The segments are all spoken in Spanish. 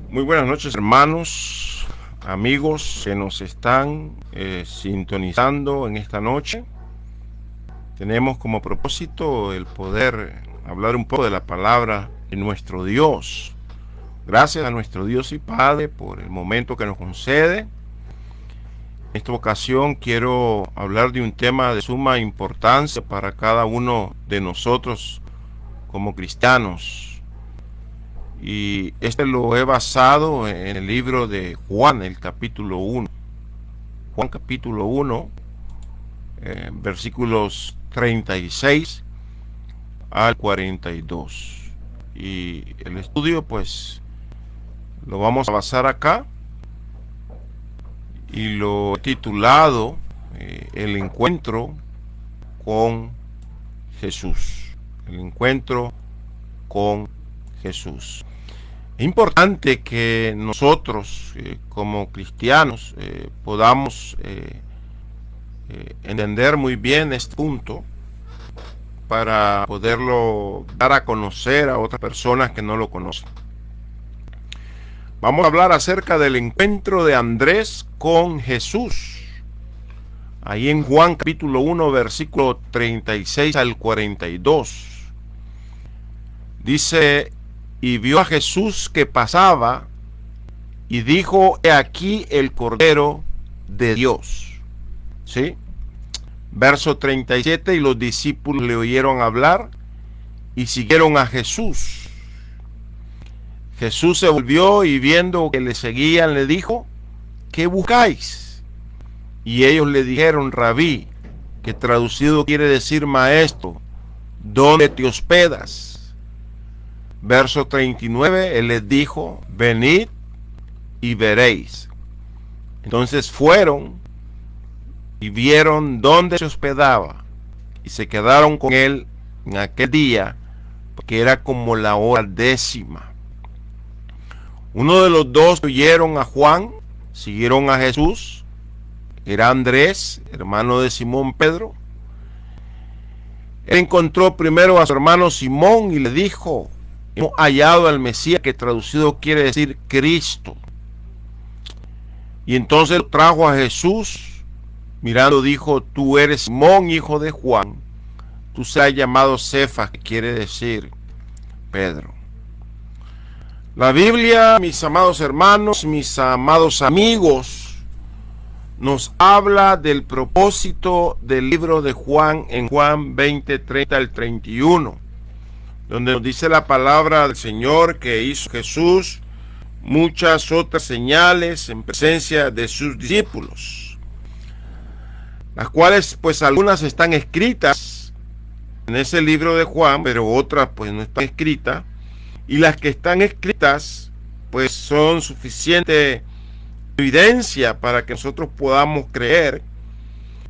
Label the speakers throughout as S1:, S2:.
S1: Muy buenas noches, hermanos, amigos que nos están sintonizando en esta noche. Tenemos como propósito el poder hablar un poco de la palabra de nuestro Dios. Gracias a nuestro Dios y Padre por el momento que nos concede. En esta ocasión quiero hablar de un tema de suma importancia para cada uno de nosotros como cristianos. Y lo he basado en el libro de Juan, el capítulo 1. Juan capítulo 1, versículos 36 al 42. Y el estudio pues lo vamos a basar acá. Y lo he titulado El encuentro con Jesús. El encuentro con Jesús. Es importante que nosotros como cristianos podamos entender muy bien este punto para poderlo dar a conocer a otras personas que no lo conocen. Vamos a hablar acerca del encuentro de Andrés con Jesús. Ahí en Juan capítulo 1 versículo 36 al 42. Dice: y vio a Jesús que pasaba, y dijo: he aquí el Cordero de Dios. ¿Sí? Verso 37, y los discípulos le oyeron hablar, y siguieron a Jesús. Jesús se volvió, y viendo que le seguían, le dijo: ¿qué buscáis? Y ellos le dijeron: Rabí, que traducido quiere decir maestro, ¿dónde te hospedas? Verso 39, él les dijo: venid y veréis. Entonces fueron y vieron dónde se hospedaba, y se quedaron con él en aquel día, porque era como la hora 10. Uno de los dos que oyeron a Juan siguieron a Jesús. Era Andrés, hermano de Simón Pedro. Él encontró primero a su hermano Simón y le dijo: hemos hallado al Mesías, que traducido quiere decir Cristo. Y entonces lo trajo a Jesús. Mirando dijo: tú eres Simón, hijo de Juan. Tú serás llamado Cefas, que quiere decir Pedro. La Biblia, mis amados hermanos, mis amados amigos, nos habla del propósito del libro de Juan en Juan 20, 30 al 31. Donde nos dice la palabra del Señor que hizo Jesús muchas otras señales en presencia de sus discípulos, las cuales pues algunas están escritas en ese libro de Juan, pero otras pues no están escritas, y las que están escritas pues son suficiente evidencia para que nosotros podamos creer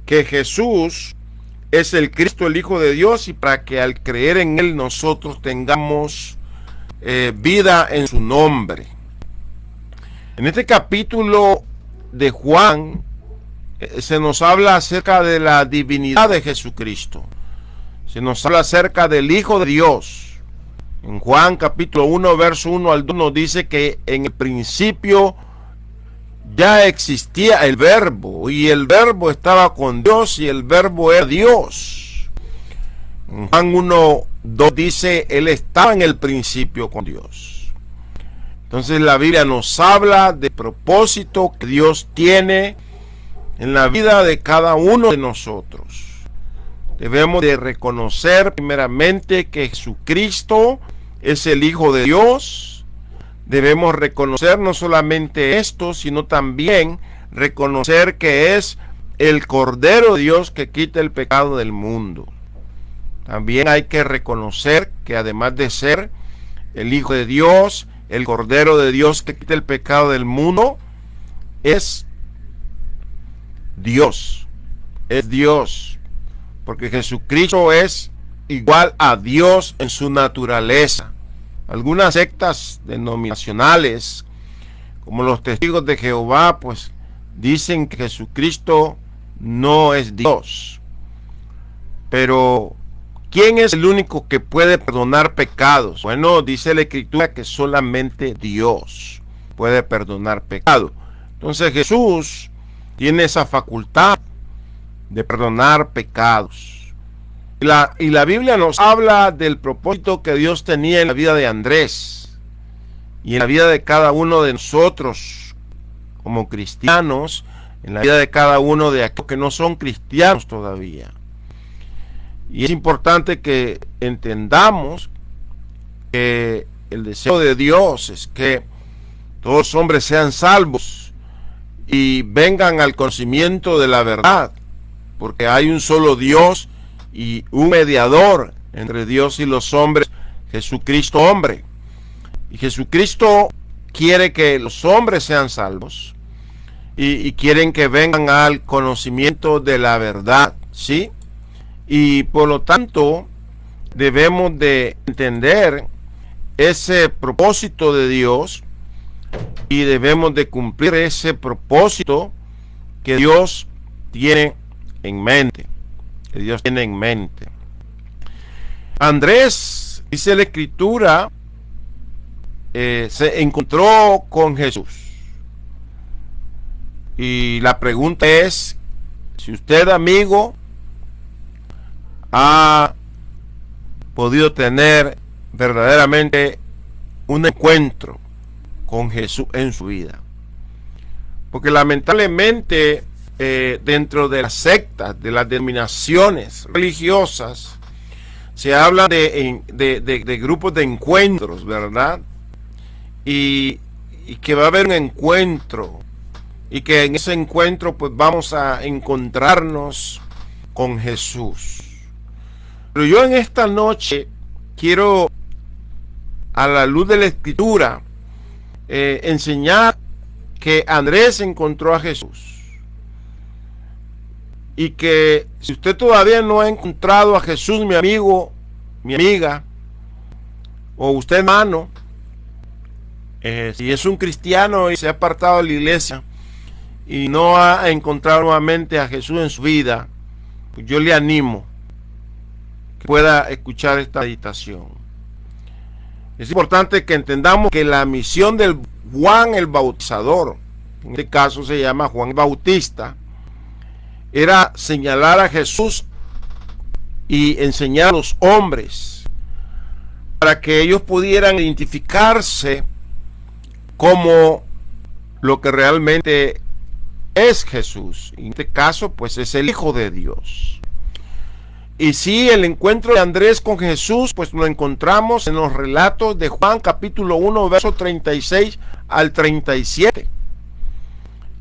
S1: que Jesús es el Cristo, el Hijo de Dios, y para que al creer en Él nosotros tengamos vida en su nombre. En este capítulo de Juan se nos habla acerca de la divinidad de Jesucristo. Se nos habla acerca del Hijo de Dios. En Juan capítulo 1, verso 1 al 2 nos dice que en el principio ya existía el Verbo, y el Verbo estaba con Dios, y el Verbo era Dios. En Juan 1, 2 dice: él estaba en el principio con Dios. Entonces la Biblia nos habla del propósito que Dios tiene en la vida de cada uno de nosotros. Debemos de reconocer primeramente que Jesucristo es el Hijo de Dios. Debemos reconocer no solamente esto, sino también reconocer que es el Cordero de Dios que quita el pecado del mundo. También hay que reconocer que además de ser el Hijo de Dios, el Cordero de Dios que quita el pecado del mundo, es Dios. Es Dios. Porque Jesucristo es igual a Dios en su naturaleza. Algunas sectas denominacionales, como los Testigos de Jehová, pues dicen que Jesucristo no es Dios. Pero ¿quién es el único que puede perdonar pecados? Bueno, dice la Escritura que solamente Dios. puede perdonar pecado. Entonces Jesús tiene esa facultad de perdonar pecados. Y la Biblia nos habla del propósito que Dios tenía en la vida de Andrés y en la vida de cada uno de nosotros como cristianos, en la vida de cada uno de aquellos que no son cristianos todavía. Y es importante que entendamos que el deseo de Dios es que todos los hombres sean salvos y vengan al conocimiento de la verdad, porque hay un solo Dios y un mediador entre Dios y los hombres, Jesucristo hombre. Y Jesucristo quiere que los hombres sean salvos y quieren que vengan al conocimiento de la verdad, ¿sí? Y por lo tanto debemos de entender ese propósito de Dios y debemos de cumplir ese propósito que Dios tiene en mente. Que Dios tiene en mente. Andrés, dice la Escritura, se encontró con Jesús. Y la pregunta es, si usted, amigo, ha podido tener verdaderamente un encuentro con Jesús en su vida. Porque lamentablemente dentro de las sectas, de las denominaciones religiosas, se habla de grupos de encuentros, ¿verdad? Y que va a haber un encuentro y que en ese encuentro pues vamos a encontrarnos con Jesús. Pero yo en esta noche quiero, a la luz de la Escritura, enseñar que Andrés encontró a Jesús. Y que si usted todavía no ha encontrado a Jesús, mi amigo, mi amiga, o usted hermano, si es un cristiano y se ha apartado de la iglesia y no ha encontrado nuevamente a Jesús en su vida, pues yo le animo que pueda escuchar esta meditación. Es importante que entendamos que la misión del Juan el Bautizador, en este caso se llama Juan el Bautista, era señalar a Jesús y enseñar a los hombres para que ellos pudieran identificarse como lo que realmente es Jesús. En este caso, pues es el Hijo de Dios. Y sí, el encuentro de Andrés con Jesús, pues lo encontramos en los relatos de Juan capítulo 1, verso 36 al 37.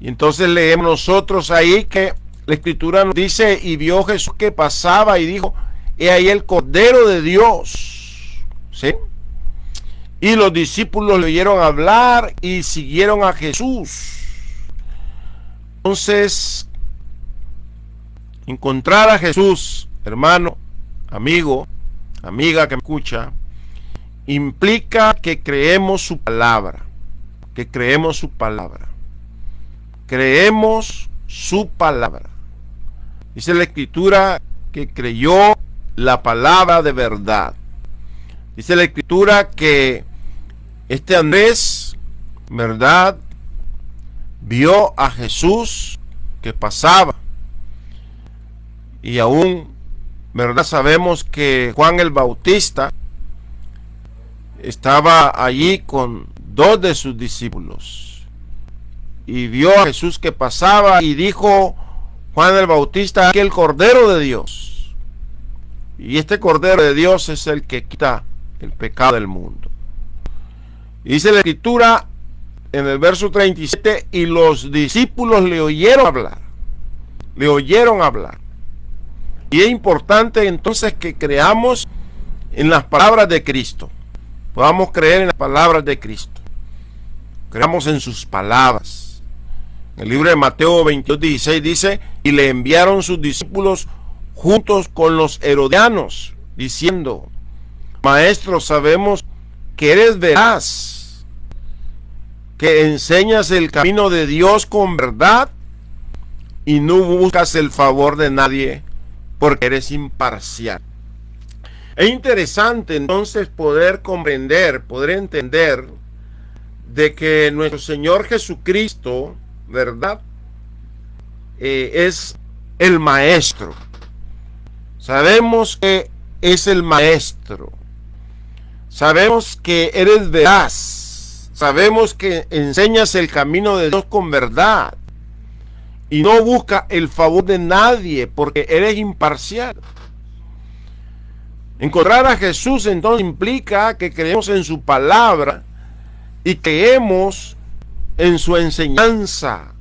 S1: Y entonces leemos nosotros ahí que la Escritura nos dice, y vio Jesús que pasaba y dijo, he ahí el Cordero de Dios. ¿Sí? Y los discípulos le oyeron hablar y siguieron a Jesús. Entonces, encontrar a Jesús, hermano, amigo, amiga que me escucha, implica que creemos su palabra. Que creemos su palabra. Creemos su palabra. Dice la Escritura que creyó la palabra de verdad. Dice la Escritura que este Andrés, ¿verdad?, vio a Jesús que pasaba. Y aún, ¿verdad?, sabemos que Juan el Bautista estaba allí con 2 de sus discípulos. Y vio a Jesús que pasaba y dijo Juan el Bautista, aquí el Cordero de Dios. Y este Cordero de Dios es el que quita el pecado del mundo. Y dice la Escritura en el verso 37, y los discípulos le oyeron hablar. Le oyeron hablar. Y es importante entonces que creamos en las palabras de Cristo. Podamos creer en las palabras de Cristo. Creamos en sus palabras. En el libro de Mateo 22:16 dice, y le enviaron sus discípulos juntos con los herodianos, diciendo, Maestro, sabemos que eres veraz, que enseñas el camino de Dios con verdad y no buscas el favor de nadie, porque eres imparcial. Es interesante entonces poder comprender, poder entender de que nuestro Señor Jesucristo, ¿verdad? Es el Maestro. Sabemos que es el Maestro. Sabemos que eres veraz. Sabemos que enseñas el camino de Dios con verdad. Y no busca el favor de nadie porque eres imparcial. Encontrar a Jesús entonces implica que creemos en su palabra y creemos en su enseñanza.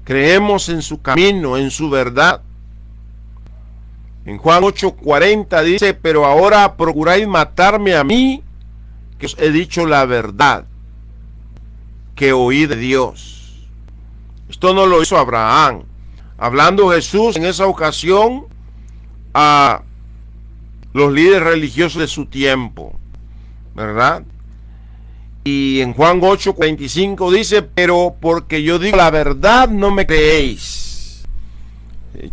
S1: Creemos en su camino, en su verdad. En Juan 8:40 dice: pero ahora procuráis matarme a mí, que os he dicho la verdad, que oí de Dios. Esto no lo hizo Abraham. Hablando Jesús en esa ocasión a los líderes religiosos de su tiempo, ¿verdad? Y en Juan 8:45 dice: pero porque yo digo la verdad no me creéis.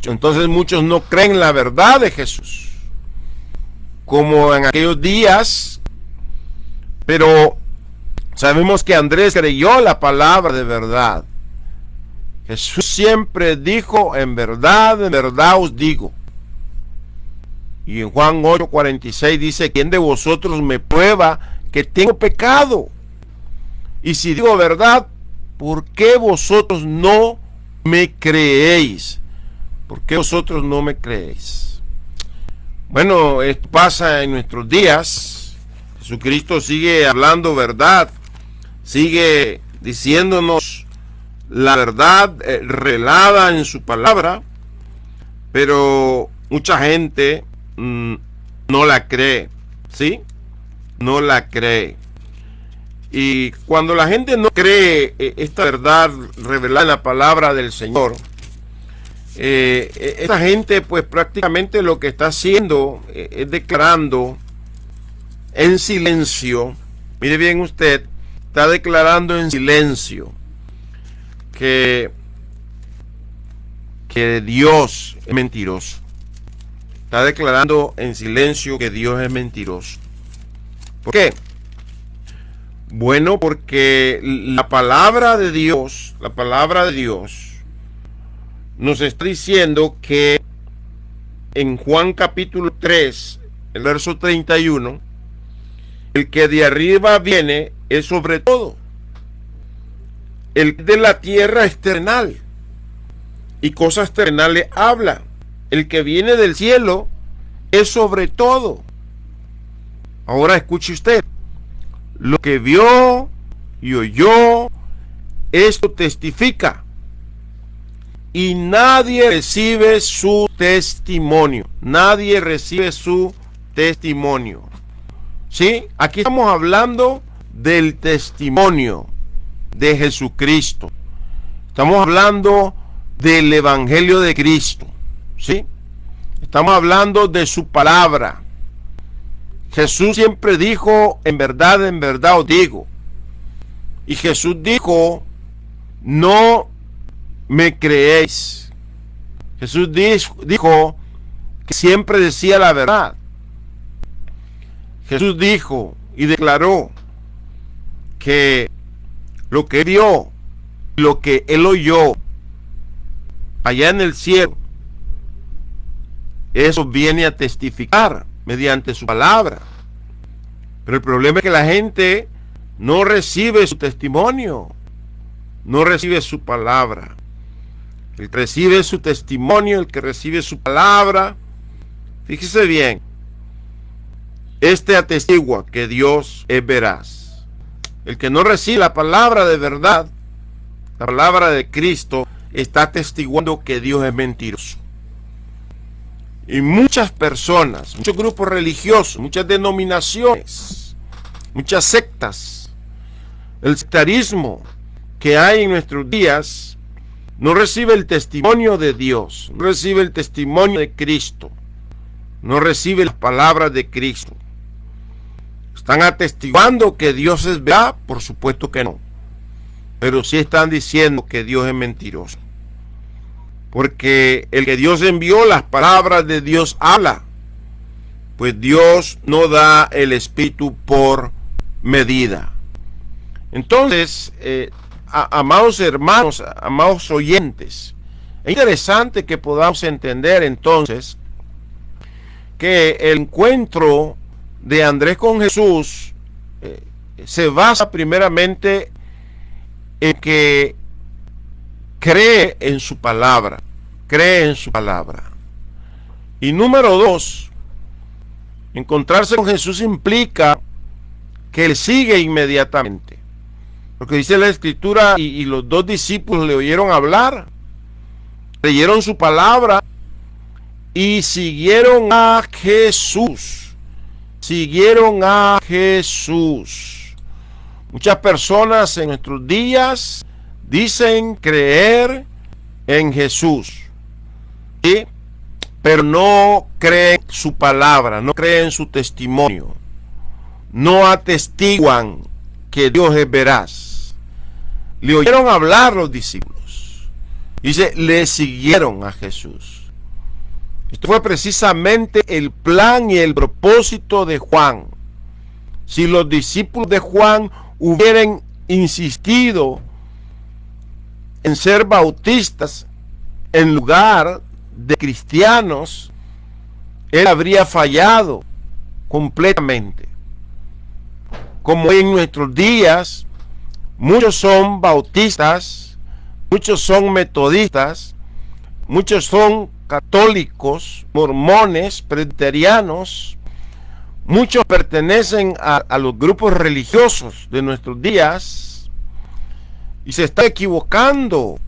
S1: Entonces muchos no creen la verdad de Jesús, como en aquellos días. Pero sabemos que Andrés creyó la palabra de verdad. Jesús siempre dijo: en verdad os digo. Y en Juan 8:46 dice: ¿quién de vosotros me prueba que tengo pecado? Y si digo verdad, ¿por qué vosotros no me creéis? ¿Por qué vosotros no me creéis? Bueno, esto pasa en nuestros días. Jesucristo sigue hablando verdad, sigue diciéndonos la verdad revelada en su palabra, pero mucha gente no la cree, ¿sí? No la cree. Y cuando la gente no cree esta verdad revelada en la palabra del Señor, esta gente pues prácticamente lo que está haciendo es declarando en silencio. Mire bien usted, está declarando en silencio que Dios es mentiroso. Está declarando en silencio que Dios es mentiroso. ¿Por qué? Bueno, porque la palabra de Dios nos está diciendo que en Juan capítulo 3, el verso 31, el que de arriba viene es sobre todo. El de la tierra es terrenal, y cosas terrenales habla. El que viene del cielo es sobre todo. Ahora escuche usted. Lo que vio y oyó, esto testifica. Y nadie recibe su testimonio. Nadie recibe su testimonio. ¿Sí? Aquí estamos hablando del testimonio de Jesucristo. Estamos hablando del Evangelio de Cristo. ¿Sí? Estamos hablando de su palabra. Jesús siempre dijo: en verdad os digo. Y Jesús dijo: no me creéis. Jesús dijo que siempre decía la verdad. Jesús dijo y declaró que lo que vio, lo que él oyó allá en el cielo, eso viene a testificar mediante su palabra. Pero el problema es que la gente no recibe su testimonio, no recibe su palabra. El que recibe su testimonio, el que recibe su palabra, fíjese bien, este atestigua que Dios es veraz. El que no recibe la palabra de verdad, la palabra de Cristo, está atestiguando que Dios es mentiroso. Y muchas personas, muchos grupos religiosos, muchas denominaciones, muchas sectas, el sectarismo que hay en nuestros días, no recibe el testimonio de Dios, no recibe el testimonio de Cristo, no recibe las palabras de Cristo. ¿Están atestiguando que Dios es verdad? Por supuesto que no. Pero sí están diciendo que Dios es mentiroso. Porque el que Dios envió, las palabras de Dios habla. Pues Dios no da el Espíritu por medida. Entonces, amados hermanos, amados oyentes, es interesante que podamos entender entonces que el encuentro de Andrés con Jesús se basa primeramente en que cree en su palabra, Y número dos, encontrarse con Jesús implica que él sigue inmediatamente. Porque dice la Escritura, y los dos discípulos le oyeron hablar, leyeron su palabra y siguieron a Jesús. Muchas personas en nuestros días dicen creer en Jesús, ¿sí? Pero no creen su palabra, no creen su testimonio, no atestiguan que Dios es veraz. Le oyeron hablar los discípulos, dice, le siguieron a Jesús. Esto fue precisamente el plan y el propósito de Juan. Si los discípulos de Juan hubieran insistido en ser bautistas en lugar de cristianos, él habría fallado completamente. Como en nuestros días, muchos son bautistas, muchos son metodistas, muchos son católicos, mormones, presbiterianos, muchos pertenecen a los grupos religiosos de nuestros días y se está equivocando,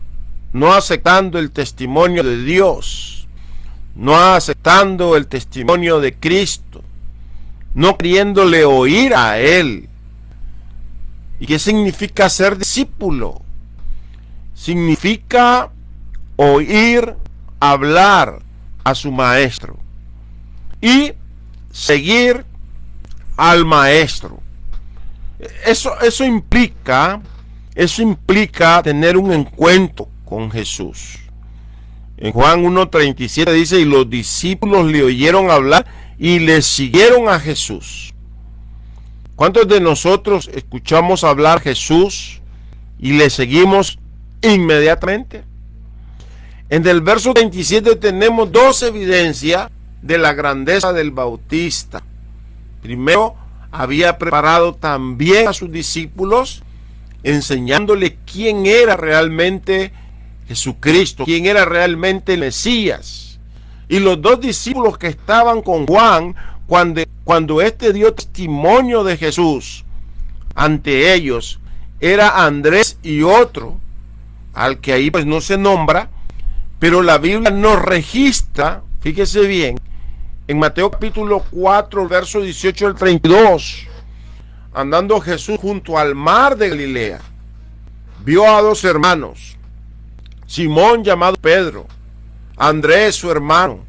S1: no aceptando el testimonio de Dios, no aceptando el testimonio de Cristo, no queriéndole oír a Él. ¿Y qué significa ser discípulo? Significa oír hablar a su maestro y seguir al maestro. Eso implica tener un encuentro con Jesús. En Juan 1:37 dice, y los discípulos le oyeron hablar y le siguieron a Jesús. ¿Cuántos de nosotros escuchamos hablar a Jesús y le seguimos inmediatamente? En el verso 27 tenemos dos evidencias de la grandeza del Bautista. Primero, había preparado también a sus discípulos, enseñándole quién era realmente Jesucristo, quién era realmente el Mesías. Y los dos discípulos que estaban con Juan, cuando éste dio testimonio de Jesús ante ellos, era Andrés y otro, al que ahí pues no se nombra, pero la Biblia nos registra, fíjese bien, en Mateo capítulo 4, verso 18 al 32, andando Jesús junto al mar de Galilea, vio a dos hermanos, Simón llamado Pedro, Andrés su hermano,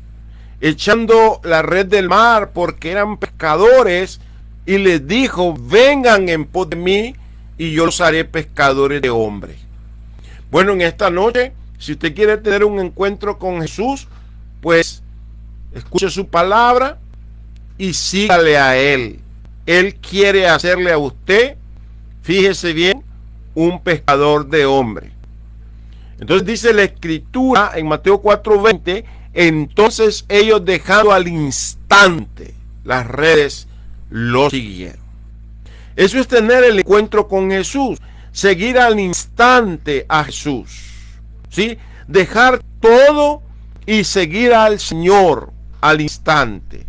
S1: echando la red del mar porque eran pescadores, y les dijo, vengan en pos de mí y yo los haré pescadores de hombres. Bueno, en esta noche, si usted quiere tener un encuentro con Jesús, pues escuche su palabra y sígale a Él. Él quiere hacerle a usted, fíjese bien, un pescador de hombres. Entonces dice la Escritura en Mateo 4:20, entonces ellos, dejando al instante las redes, lo siguieron. Eso es tener el encuentro con Jesús, seguir al instante a Jesús, ¿sí? Dejar todo y seguir al Señor al instante.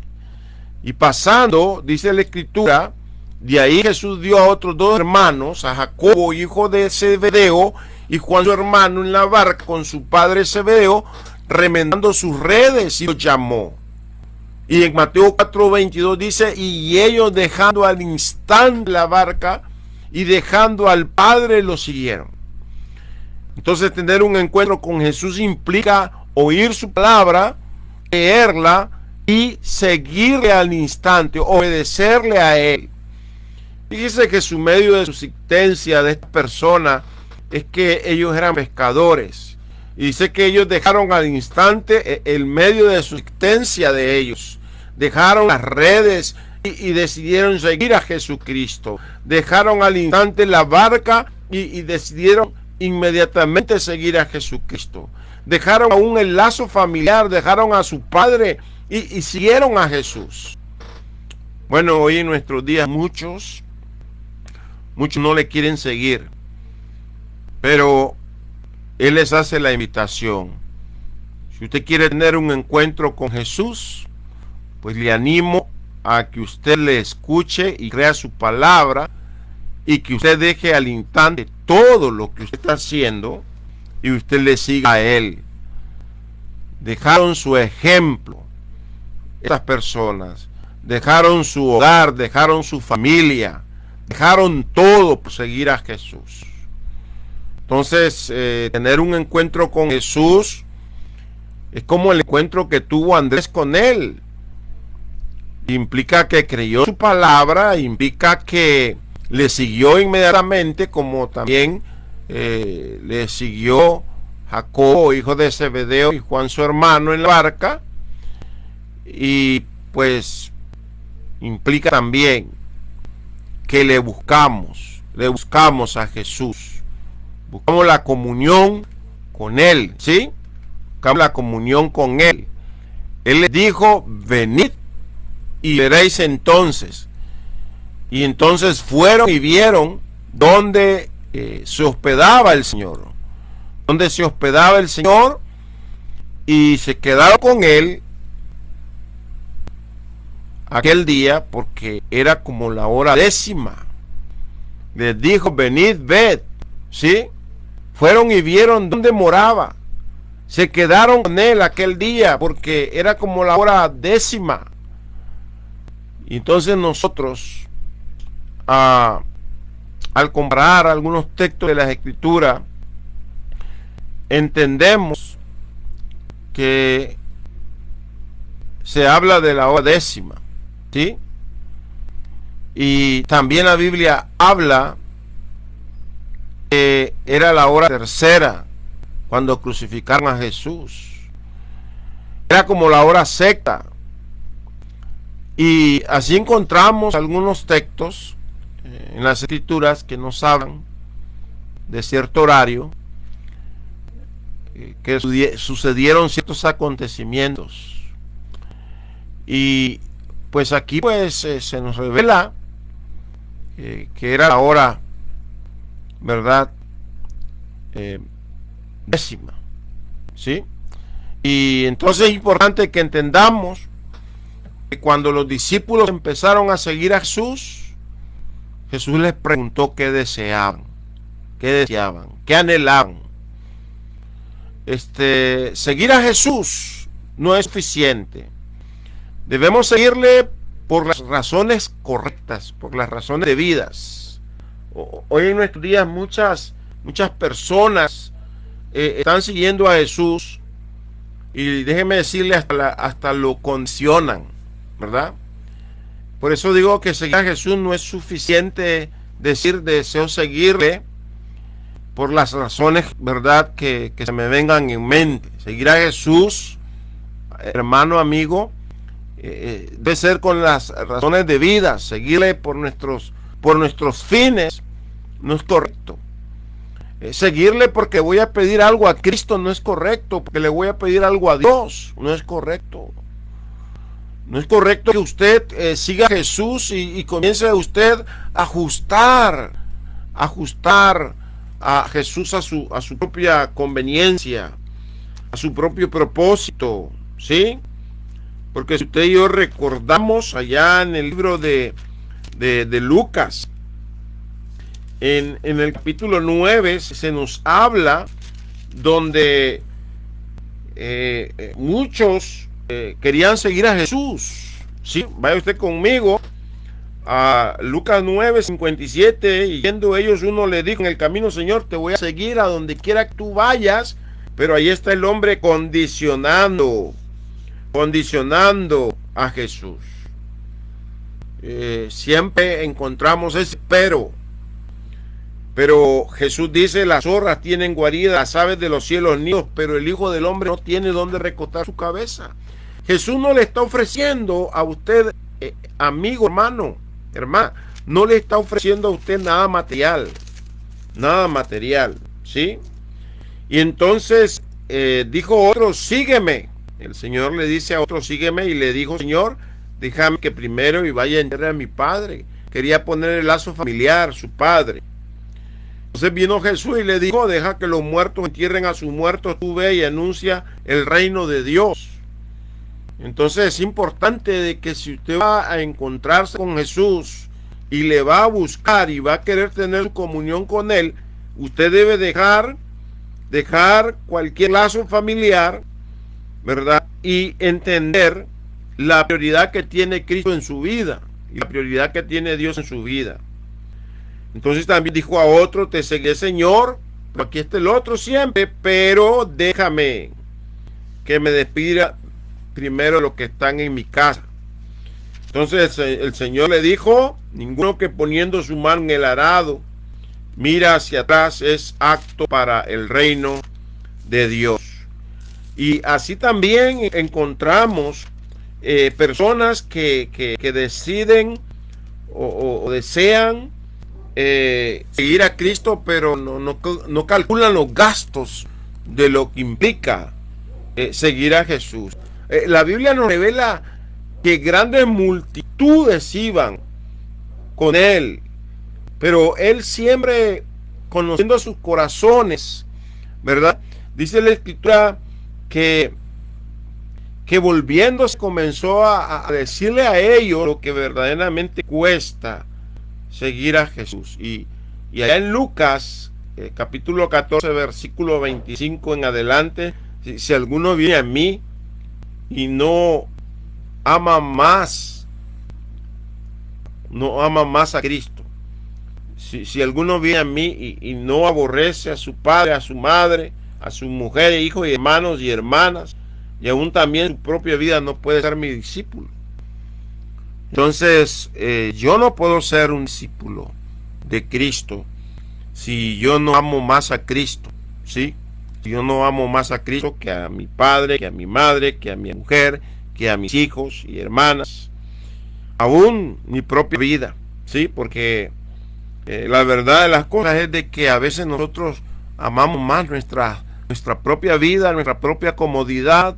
S1: Y pasando, dice la Escritura, de ahí Jesús dio a otros dos hermanos, a Jacobo, hijo de Zebedeo, y Juan su hermano, en la barca con su padre Zebedeo, remendando sus redes, y los llamó. Y en Mateo 4:22 dice, y ellos, dejando al instante la barca y dejando al Padre, lo siguieron. Entonces, tener un encuentro con Jesús implica oír su palabra, leerla y seguirle al instante, obedecerle a Él. Fíjese que su medio de subsistencia de esta persona es que ellos eran pescadores. Y dice que ellos dejaron al instante el medio de subsistencia de ellos. Dejaron las redes y decidieron seguir a Jesucristo. Dejaron al instante la barca y decidieron inmediatamente seguir a Jesucristo. Dejaron aún el lazo familiar, dejaron a su padre y siguieron a Jesús. Bueno, hoy en nuestros días muchos no le quieren seguir, pero Él les hace la invitación. Si usted quiere tener un encuentro con Jesús, pues le animo a que usted le escuche y crea su palabra, y que usted deje al instante todo lo que usted está haciendo y usted le siga a Él. Dejaron su ejemplo, estas personas dejaron su hogar, dejaron su familia, dejaron todo por seguir a Jesús. Entonces, tener un encuentro con Jesús es como el encuentro que tuvo Andrés con Él. Implica que creyó su palabra, implica que le siguió inmediatamente, como también le siguió Jacobo, hijo de Zebedeo, y Juan su hermano en la barca. Y pues implica también que le buscamos a Jesús, buscamos la comunión con Él, ¿sí? Buscamos la comunión con Él. Él les dijo: venid y veréis entonces. Y entonces fueron y vieron dónde se hospedaba el Señor, y se quedaron con Él aquel día, porque era como la hora 10:00. Les dijo: venid, ved, ¿sí? Fueron y vieron dónde moraba, se quedaron con Él aquel día, porque era como la hora 10:00. Y entonces nosotros, al comparar algunos textos de las Escrituras, entendemos que se habla de la hora 10:00, ¿sí? Y también la Biblia habla que era la hora 3:00 cuando crucificaron a Jesús. Era como la hora sexta. Y así encontramos algunos textos en las Escrituras que nos hablan de cierto horario, que sucedieron ciertos acontecimientos. Y pues aquí pues se nos revela que era la hora, ¿verdad? 10:00, ¿sí? Y entonces es importante que entendamos que cuando los discípulos empezaron a seguir a Jesús, Jesús les preguntó qué deseaban, qué anhelaban. Seguir a Jesús no es suficiente. Debemos seguirle por las razones correctas, por las razones debidas. Hoy en nuestros días muchas personas están siguiendo a Jesús, y déjeme decirle, hasta lo condicionan, ¿verdad? Por eso digo que seguir a Jesús no es suficiente decir deseo seguirle por las razones, ¿verdad?, que se me vengan en mente. Seguir a Jesús, hermano, amigo, debe ser con las razones debidas. Seguirle por nuestros fines no es correcto. Seguirle porque voy a pedir algo a Cristo no es correcto, porque le voy a pedir algo a Dios no es correcto. No es correcto que usted siga a Jesús y comience usted a ajustar a Jesús a su propia conveniencia, a su propio propósito, ¿sí? Porque si usted y yo recordamos allá en el libro de Lucas, en el capítulo 9 se nos habla donde muchos querían seguir a Jesús, ¿sí? Vaya usted conmigo a Lucas 9:57, y yendo ellos, uno le dijo en el camino: Señor, te voy a seguir a donde quiera que tú vayas. Pero ahí está el hombre condicionando a Jesús. Siempre encontramos ese pero Jesús dice: las zorras tienen guarida, las aves de los cielos nidos, pero el Hijo del Hombre no tiene donde recostar su cabeza. Jesús no le está ofreciendo a usted amigo, hermano, hermana, no le está ofreciendo a usted nada material, ¿sí? Y entonces dijo otro, sígueme. El Señor le dice a otro, sígueme, y le dijo, Señor, déjame que primero y vaya a enterrar a mi padre. Quería poner el lazo familiar, su padre. Entonces vino Jesús y le dijo, deja que los muertos entierren a sus muertos, tú ve y anuncia el reino de Dios. Entonces es importante de que si usted va a encontrarse con Jesús y le va a buscar y va a querer tener su comunión con Él, usted debe dejar cualquier lazo familiar, ¿verdad? Y entender la prioridad que tiene Cristo en su vida y la prioridad que tiene Dios en su vida. Entonces también dijo a otro, te seguiré, Señor, pero aquí está el otro siempre, pero déjame que me despida primero los que están en mi casa. Entonces el Señor le dijo, ninguno que poniendo su mano en el arado mira hacia atrás es apto para el reino de Dios. Y así también encontramos personas que deciden o desean seguir a Cristo, pero no calculan los gastos de lo que implica seguir a Jesús. La Biblia nos revela que grandes multitudes iban con Él, pero Él siempre, conociendo sus corazones, ¿verdad? Dice la Escritura que volviéndose comenzó a decirle a ellos lo que verdaderamente cuesta seguir a Jesús. Y allá en Lucas capítulo 14 versículo 25 en adelante, si alguno viene a mí y no ama más a Cristo, si alguno viene a mí y no aborrece a su padre, a su madre, a su mujer, hijos y hermanos y hermanas, y aún también su propia vida, no puede ser mi discípulo. Entonces yo no puedo ser un discípulo de Cristo si yo no amo más a Cristo, ¿sí? Si yo no amo más a Cristo que a mi padre, que a mi madre, que a mi mujer, que a mis hijos y hermanas, aún mi propia vida, ¿sí? Porque la verdad de las cosas es de que a veces nosotros amamos más nuestra propia vida, nuestra propia comodidad,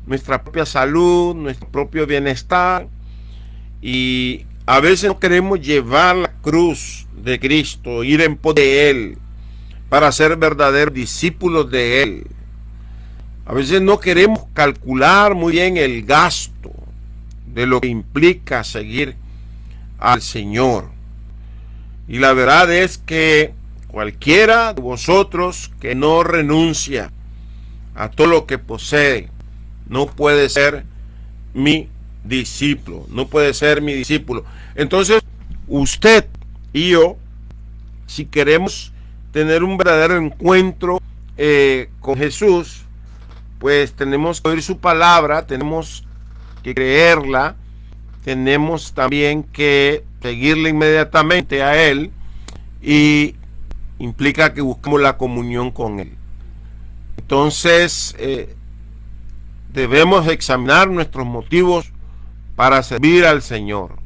S1: nuestra propia salud, nuestro propio bienestar, y a veces no queremos llevar la cruz de Cristo, ir en pos de Él para ser verdaderos discípulos de Él. A veces no queremos calcular muy bien el gasto de lo que implica seguir al Señor. Y la verdad es que cualquiera de vosotros que no renuncia a todo lo que posee no puede ser mi discípulo, no puede ser mi discípulo. Entonces usted y yo, si queremos tener un verdadero encuentro con Jesús, pues tenemos que oír su palabra, tenemos que creerla, tenemos también que seguirle inmediatamente a Él, y implica que busquemos la comunión con Él. Entonces debemos examinar nuestros motivos para servir al Señor.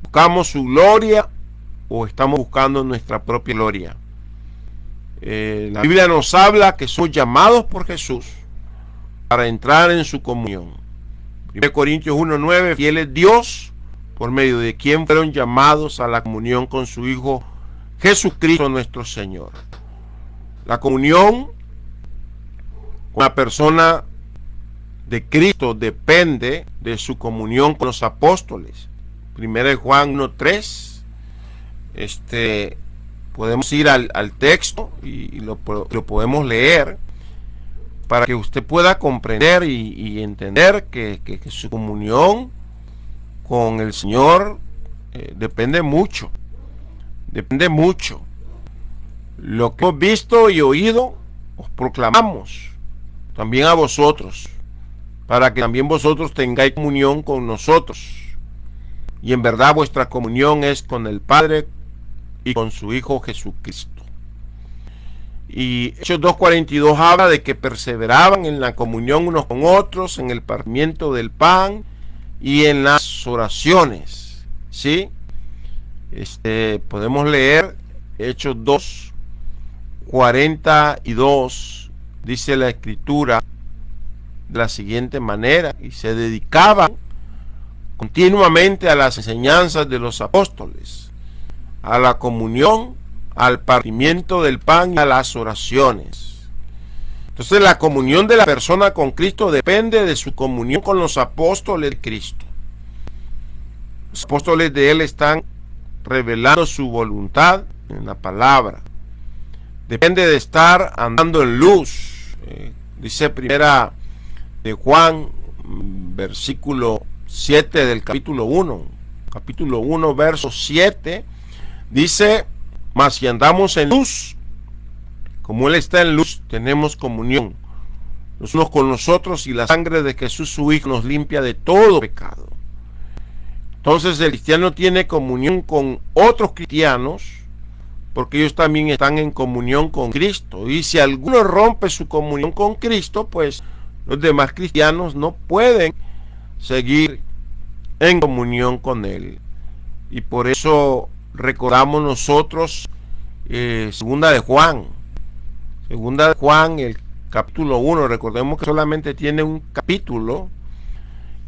S1: ¿Buscamos su gloria o estamos buscando nuestra propia gloria? La Biblia nos habla que somos llamados por Jesús para entrar en su comunión. 1 Corintios 1:9, fiel es Dios, por medio de quien fueron llamados a la comunión con su Hijo Jesucristo nuestro Señor. La comunión con la persona de Cristo depende de su comunión con los apóstoles. 1 Juan 1:3. Podemos ir al texto y lo podemos leer para que usted pueda comprender y entender que su comunión con el Señor depende mucho. Depende mucho. Lo que hemos visto y oído os proclamamos también a vosotros, para que también vosotros tengáis comunión con nosotros. Y en verdad vuestra comunión es con el Padre y con su Hijo Jesucristo. Y Hechos 2:42 habla de que perseveraban en la comunión unos con otros, en el partimiento del pan y en las oraciones, ¿sí? Podemos leer Hechos 2:42, dice la escritura de la siguiente manera: y se dedicaban continuamente a las enseñanzas de los apóstoles, a la comunión, al partimiento del pan y a las oraciones. Entonces, la comunión de la persona con Cristo depende de su comunión con los apóstoles de Cristo. Los apóstoles de Él están revelando su voluntad en la palabra. Depende de estar andando en luz. Dice primera de Juan, versículo 7 del capítulo 1. Capítulo 1, verso 7. Dice: mas si andamos en luz, como Él está en luz, tenemos comunión los unos con los otros, y la sangre de Jesús su Hijo nos limpia de todo pecado. Entonces el cristiano tiene comunión con otros cristianos, porque ellos también están en comunión con Cristo. Y si alguno rompe su comunión con Cristo, pues los demás cristianos no pueden seguir en comunión con Él. Y por eso recordamos nosotros segunda de Juan, el capítulo 1. Recordemos que solamente tiene un capítulo,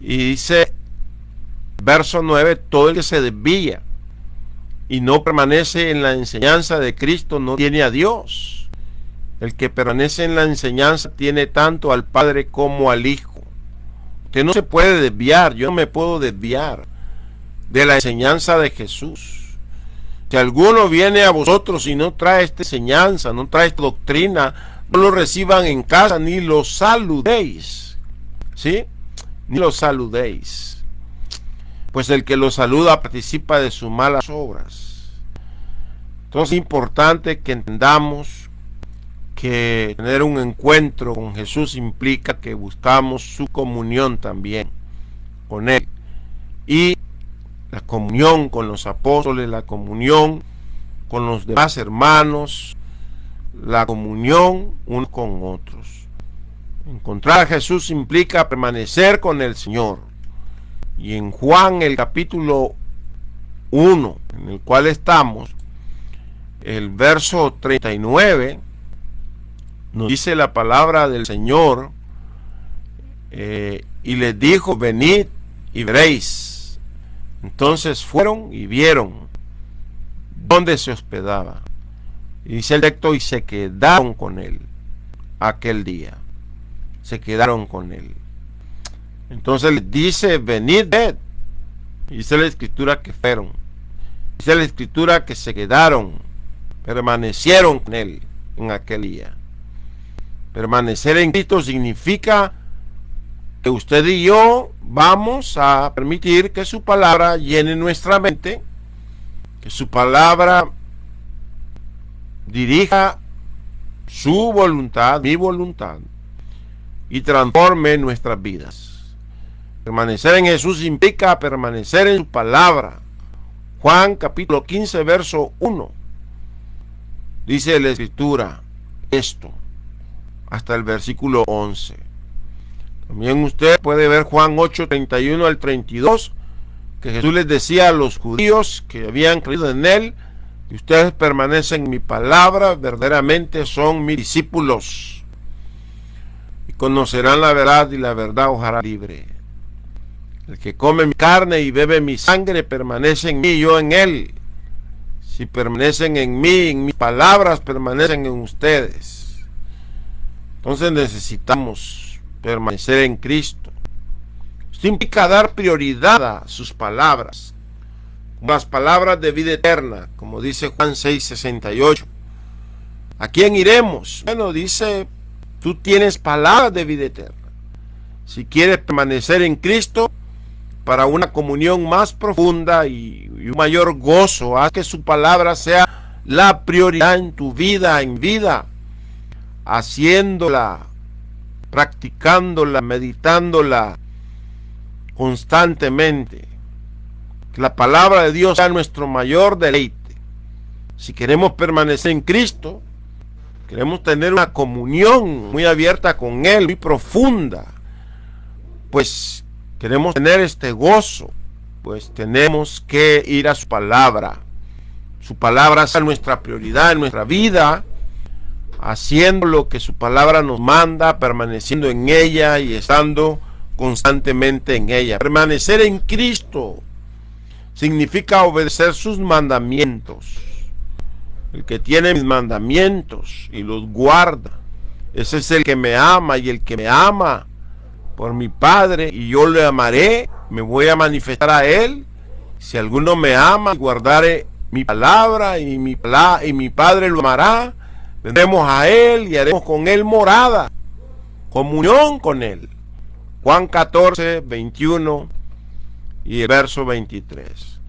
S1: y dice, verso 9: todo el que se desvía y no permanece en la enseñanza de Cristo no tiene a Dios. El que permanece en la enseñanza tiene tanto al Padre como al Hijo. Usted no se puede desviar, yo no me puedo desviar de la enseñanza de Jesús. Si alguno viene a vosotros y no trae esta enseñanza, no trae esta doctrina, no lo reciban en casa, ni lo saludéis. ¿Sí? Ni lo saludéis. Pues el que lo saluda participa de sus malas obras. Entonces es importante que entendamos que tener un encuentro con Jesús implica que buscamos su comunión también con Él. Y la comunión con los apóstoles, la comunión con los demás hermanos, la comunión unos con otros. Encontrar a Jesús implica permanecer con el Señor. Y en Juan, el capítulo 1, en el cual estamos, el verso 39, nos dice la palabra del Señor, y les dijo: venid y veréis. Entonces fueron y vieron dónde se hospedaba. Y dice el texto: y se quedaron con él aquel día. Se quedaron con él. Entonces les dice: venid, ved. Y dice la escritura que fueron. Dice la escritura que se quedaron, permanecieron con él en aquel día. Permanecer en Cristo significa que usted y yo vamos a permitir que su palabra llene nuestra mente, que su palabra dirija su voluntad, mi voluntad, y transforme nuestras vidas. Permanecer en Jesús implica permanecer en su palabra. Juan capítulo 15, verso 1. Dice la escritura esto, hasta el versículo 11. También usted puede ver Juan 8, 31 al 32, que Jesús les decía a los judíos que habían creído en Él: y ustedes permanecen en mi palabra, verdaderamente son mis discípulos, y conocerán la verdad, y la verdad os hará libre. El que come mi carne y bebe mi sangre permanece en mí y yo en él. Si permanecen en mí, en mis palabras permanecen en ustedes. Entonces necesitamos permanecer en Cristo. Esto implica dar prioridad a sus palabras, las palabras de vida eterna, como dice Juan 6:68. ¿A quién iremos? Bueno, dice: tú tienes palabras de vida eterna. Si quieres permanecer en Cristo para una comunión más profunda y un mayor gozo, haz que su palabra sea la prioridad en tu vida, haciéndola, practicándola, meditándola constantemente. Que la palabra de Dios sea nuestro mayor deleite. Si queremos permanecer en Cristo, queremos tener una comunión muy abierta con Él, muy profunda, pues queremos tener este gozo, pues tenemos que ir a su palabra. Su palabra es nuestra prioridad en nuestra vida, haciendo lo que su palabra nos manda, permaneciendo en ella y estando constantemente en ella. Permanecer en Cristo significa obedecer sus mandamientos. El que tiene mis mandamientos y los guarda, ese es el que me ama, y el que me ama por mi Padre, y yo le amaré, me voy a manifestar a él. Si alguno me ama y guardare mi palabra, y mi Padre lo amará, vendremos a él y haremos con él morada, comunión con él. Juan 14, 21 y el verso 23.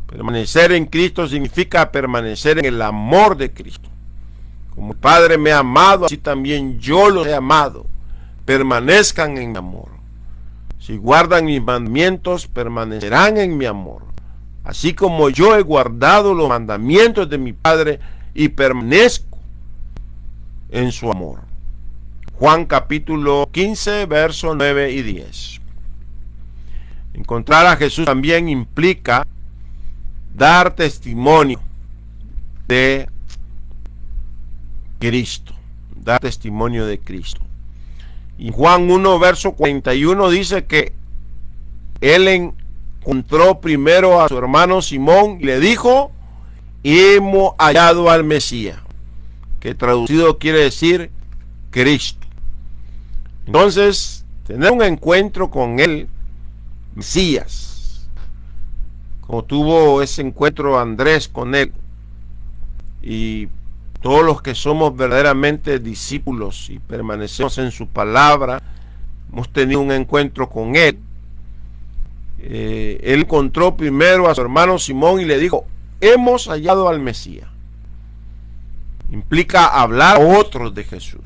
S1: Permanecer en Cristo significa permanecer en el amor de Cristo. Como el Padre me ha amado, así también yo los he amado. Permanezcan en mi amor. Si guardan mis mandamientos, permanecerán en mi amor. Así como yo he guardado los mandamientos de mi Padre y permanezco en su amor. Juan capítulo 15, versos 9 y 10. Encontrar a Jesús también implica dar testimonio de Cristo. Dar testimonio de Cristo. Y Juan 1, verso 41 dice que él encontró primero a su hermano Simón y le dijo: hemos hallado al Mesías, que traducido quiere decir Cristo. Entonces, tener un encuentro con el Mesías, como tuvo ese encuentro Andrés con él, y todos los que somos verdaderamente discípulos y permanecemos en su palabra, hemos tenido un encuentro con él. Él encontró primero a su hermano Simón y le dijo: hemos hallado al Mesías. Implica hablar a otros de Jesús.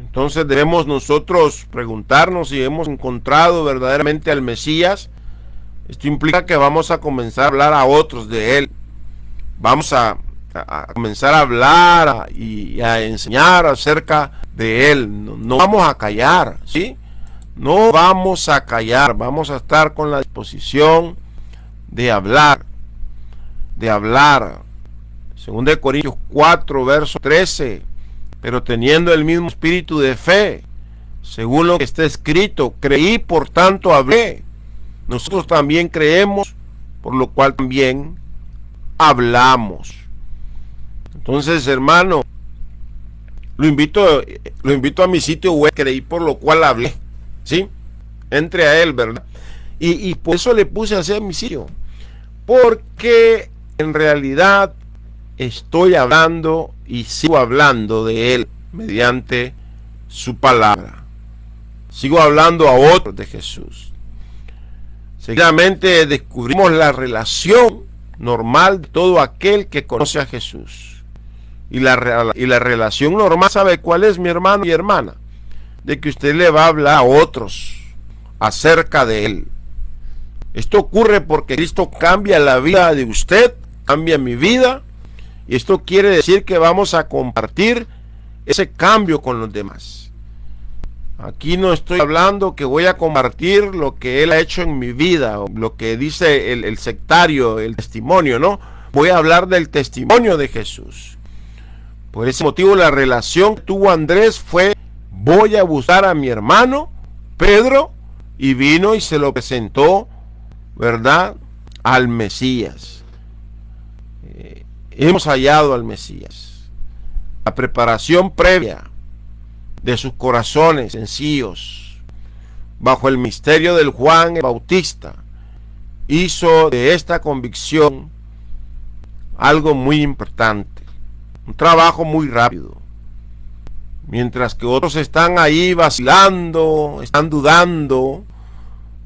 S1: Entonces debemos nosotros preguntarnos si hemos encontrado verdaderamente al Mesías. Esto implica que vamos a comenzar a hablar a otros de él. Vamos a comenzar a hablar y a enseñar acerca de él. No vamos a callar, ¿sí? No vamos a callar, vamos a estar con la disposición de hablar. Según de Corintios 4, verso 13, pero teniendo el mismo espíritu de fe, según lo que está escrito, creí, por tanto hablé. Nosotros también creemos, por lo cual también hablamos. Entonces, hermano, lo invito a mi sitio web, creí, por lo cual hablé, ¿sí? Entre a él, ¿verdad? Y por eso le puse así a mi sitio, porque en realidad estoy hablando y sigo hablando de él mediante su palabra. Sigo hablando a otros de Jesús. Seguidamente descubrimos la relación normal de todo aquel que conoce a Jesús. Y la relación normal, ¿sabe cuál es, mi hermano y hermana? De que usted le va a hablar a otros acerca de él. Esto ocurre porque Cristo cambia la vida de usted, cambia mi vida, y esto quiere decir que vamos a compartir ese cambio con los demás. Aquí no estoy hablando que voy a compartir lo que él ha hecho en mi vida, o lo que dice el sectario, el testimonio, ¿no? Voy a hablar del testimonio de Jesús. Por ese motivo, la relación que tuvo Andrés fue: voy a buscar a mi hermano Pedro, y vino y se lo presentó, ¿verdad?, al Mesías. Hemos hallado al Mesías. La preparación previa de sus corazones sencillos, bajo el misterio del Juan el Bautista, hizo de esta convicción algo muy importante. Un trabajo muy rápido. Mientras que otros están ahí vacilando, están dudando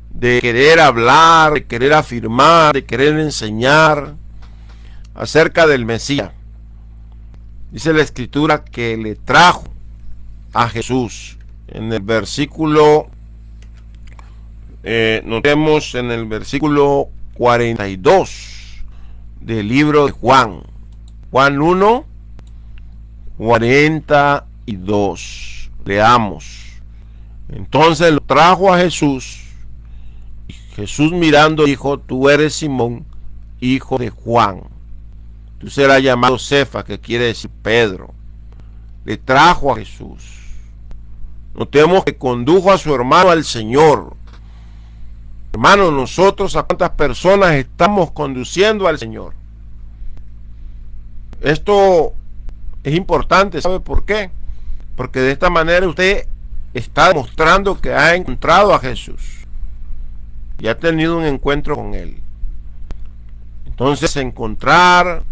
S1: de querer hablar, de querer afirmar, de querer enseñar acerca del Mesías. Dice la Escritura que le trajo a Jesús. En el versículo, notemos en el versículo 42 del libro de Juan. Juan 1, 42. Leamos Entonces lo trajo a Jesús. Jesús mirando dijo: tú eres Simón, hijo de Juan. Tú serás llamado Cefa, que quiere decir Pedro. Le trajo a Jesús. Notemos que condujo a su hermano al Señor. Hermanos, nosotros a cuántas personas estamos conduciendo al Señor. Esto es importante, ¿sabe por qué? Porque de esta manera usted está demostrando que ha encontrado a Jesús y ha tenido un encuentro con Él. Entonces, encontrar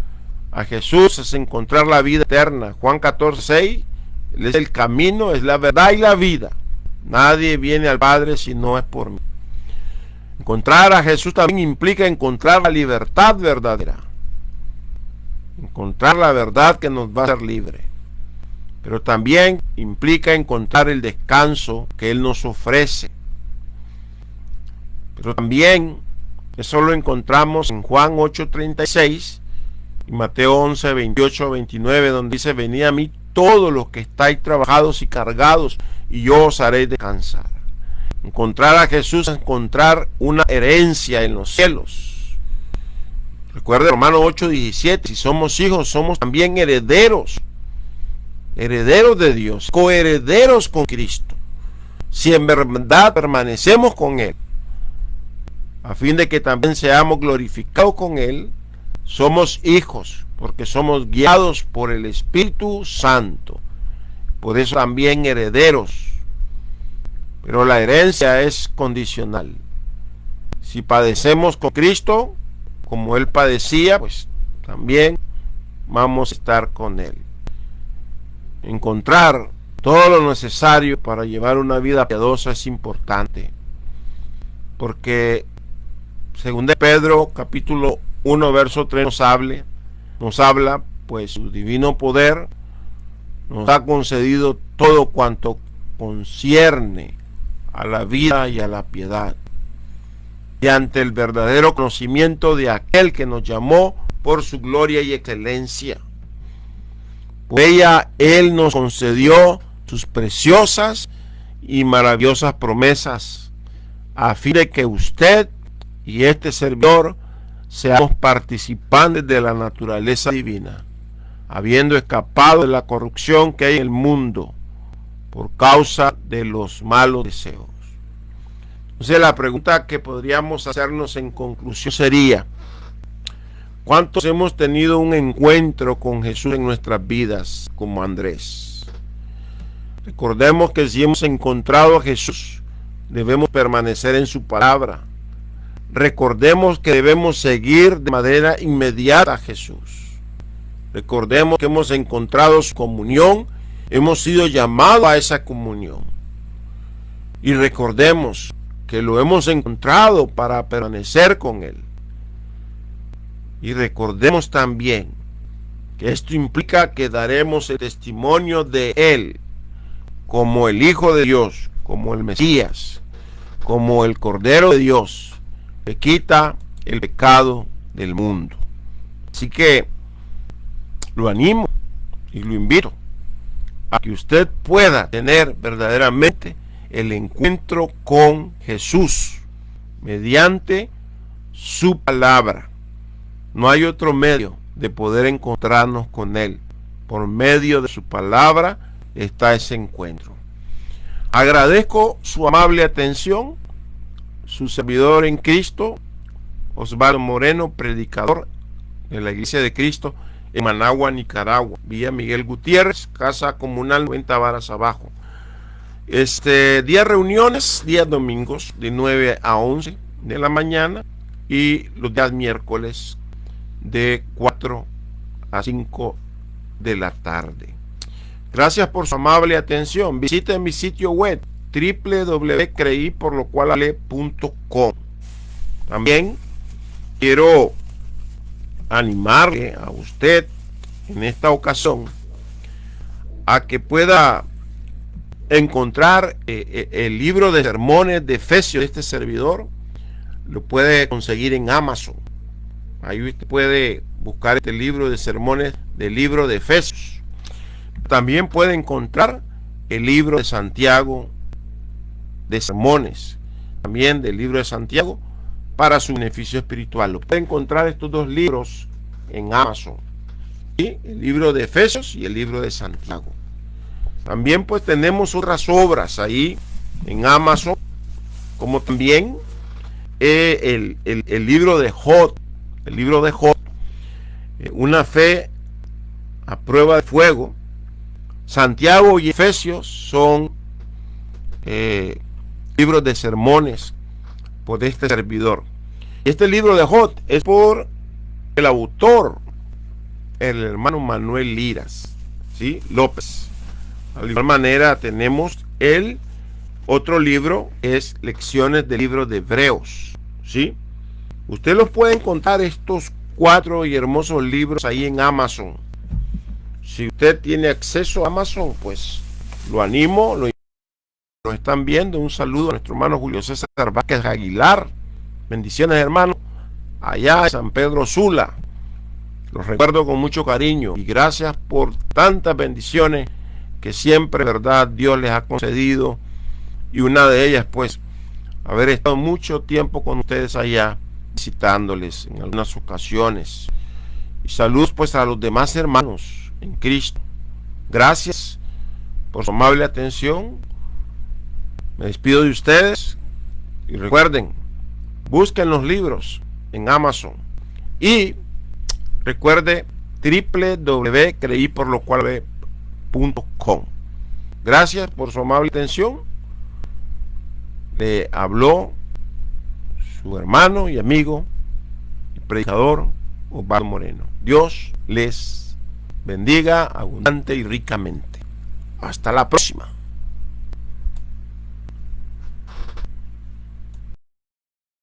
S1: a Jesús es encontrar la vida eterna. Juan 14:6, Él es el camino, es la verdad y la vida. Nadie viene al Padre si no es por mí. Encontrar a Jesús también implica encontrar la libertad verdadera. Encontrar la verdad que nos va a hacer libre. Pero también implica encontrar el descanso que Él nos ofrece. Pero también eso lo encontramos en Juan 8:36 y Mateo 11:28-29, donde dice: venid a mí todos los que estáis trabajados y cargados, y yo os haré descansar. Encontrar a Jesús es encontrar una herencia en los cielos. Recuerda Romanos 8:17, si somos hijos, somos también herederos. Herederos de Dios, coherederos con Cristo, si en verdad permanecemos con Él, a fin de que también seamos glorificados con Él. Somos hijos, porque somos guiados por el Espíritu Santo. Por eso también herederos. Pero la herencia es condicional. Si padecemos con Cristo, como Él padecía, pues también vamos a estar con Él. Encontrar todo lo necesario para llevar una vida piadosa es importante, porque según de Pedro capítulo 1 verso 3 nos habla, pues su divino poder nos ha concedido todo cuanto concierne a la vida y a la piedad, y ante el verdadero conocimiento de aquel que nos llamó por su gloria y excelencia. Por ella Él nos concedió sus preciosas y maravillosas promesas, a fin de que usted y este servidor seamos participantes de la naturaleza divina, habiendo escapado de la corrupción que hay en el mundo por causa de los malos deseos. Entonces, la pregunta que podríamos hacernos en conclusión sería: ¿cuántos hemos tenido un encuentro con Jesús en nuestras vidas como Andrés? Recordemos que si hemos encontrado a Jesús, debemos permanecer en su palabra. Recordemos que debemos seguir de manera inmediata a Jesús. Recordemos que hemos encontrado su comunión, hemos sido llamados a esa comunión. Y recordemos que lo hemos encontrado para permanecer con Él. Y recordemos también que esto implica que daremos el testimonio de Él como el Hijo de Dios, como el Mesías, como el Cordero de Dios, que quita el pecado del mundo. Así que lo animo y lo invito a que usted pueda tener verdaderamente el encuentro con Jesús mediante su palabra. No hay otro medio de poder encontrarnos con Él. Por medio de su palabra está ese encuentro. Agradezco su amable atención. Su servidor en Cristo, Osvaldo Moreno, predicador de la Iglesia de Cristo en Managua, Nicaragua, Villa Miguel Gutiérrez, Casa Comunal 90 Varas Abajo. Día reuniones, días domingos de 9 a 11 de la mañana y los días miércoles de 4 a 5 de la tarde. Gracias por su amable atención. Visite mi sitio web www.creiporlocualale.com. También quiero animarle a usted en esta ocasión a que pueda encontrar el libro de sermones de Efesios de este servidor. Lo puede conseguir en Amazon. Ahí usted puede buscar este libro de sermones del libro de Efesios. También puede encontrar el libro de Santiago de sermones, también del libro de Santiago, para su beneficio espiritual. Lo puede encontrar estos dos libros en Amazon, ¿sí? El libro de Efesios y el libro de Santiago. También pues tenemos otras obras ahí en Amazon, como también el libro de Job, una fe a prueba de fuego. Santiago y Efesios son libros de sermones por este servidor. Este libro de Job es por el autor, el hermano Manuel Liras, ¿sí? López. De igual manera tenemos el otro libro, es Lecciones del libro de Hebreos, ¿sí? Usted los puede encontrar estos 4 y hermosos libros ahí en Amazon. Si usted tiene acceso a Amazon, pues lo animo, lo están viendo. Un saludo a nuestro hermano Julio César Vázquez Aguilar. Bendiciones, hermano, allá en San Pedro Sula. Los recuerdo con mucho cariño y gracias por tantas bendiciones que siempre, verdad, Dios les ha concedido, y una de ellas pues haber estado mucho tiempo con ustedes allá, visitándoles en algunas ocasiones. Y saludos pues a los demás hermanos en Cristo. Gracias por su amable atención. Me despido de ustedes y recuerden, busquen los libros en Amazon y recuerde www.creiporlocualve.com. Gracias por su amable atención. Le habló su hermano y amigo, el predicador Osvaldo Moreno. Dios les bendiga abundante y ricamente. Hasta la próxima.